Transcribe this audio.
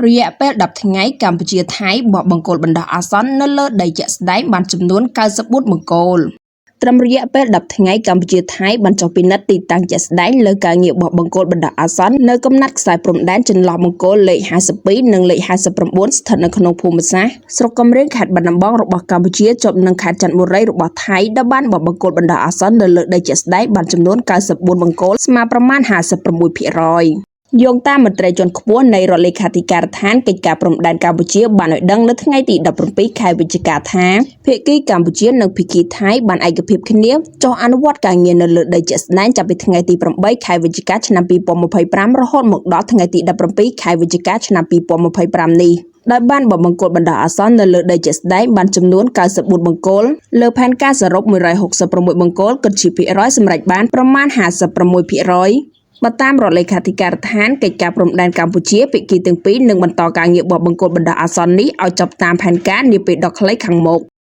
រយៈពេល10ថ្ងៃកម្ពុជាថៃបោះបង្គោលបណ្ដោះអាសន្ននៅលើដីជាក់ស្ដែងបានចំនួន94បង្គោលត្រឹមរយៈពេល10ថ្ងៃកម្ពុជាថៃបានចុះពិនិត្យទីតាំងជាក់ស្ដែងលើការងារបោះបង្គោលបណ្ដោះអាសន្ននៅកំណាត់ខ្សែព្រំដែនចន្លោះបង្គោលលេខ52និងលេខ59ស្ថិតនៅក្នុងភូមិសាស្ត្រស្រុកកំរៀងខេត្តបាត់ដំបងរបស់កម្ពុជាជាប់នឹងខេត្តចន្ទបុរីរបស់ថៃដែលបានបោះបង្គោលបណ្ដោះអាសន្ននៅលើដីជាក់ស្ដែងបានចំនួន94បង្គោលស្មើប្រមាណ56%យោងតាមមន្ត្រីជាន់ខ្ពស់នៃរដ្ឋលេខាធិការដ្ឋានកិច្ចការព្រំដែនកម្ពុជាបានឲ្យដឹងនៅថ្ងៃទី17ខែវិច្ឆិកាថាភាគីកម្ពុជានិងភាគីថៃបានឯកភាពគ្នាចុះអនុវត្តការងារនៅលើដីជាក់ស្ដែងចាប់ពីថ្ងៃទី8ខែវិច្ឆិកាឆ្នាំ2025រហូតមកដល់ថ្ងៃទី17ខែវិច្ឆិកាឆ្នាំ2025នេះដោយបានបោះបង្គោលបណ្ដោះអាសន្ននៅលើដីជាក់ស្ដែងបានចំនួន94បង្គោលលើផែនការសរុប166បង្គោលគិតជាភាគរយសម្រេចបានប្រមាណ56%បើតាមរដ្ឋលេខាធិការដ្ឋានកិច្ចការព្រំដែនកម្ពុជាភាគីទាំងពីរនឹងបន្តការងារបោះបង្គោលបណ្ដោះអាសន្ននេះឲ្យចប់តាមផែនការនាពេលដ៏ខ្លីខាងមុខ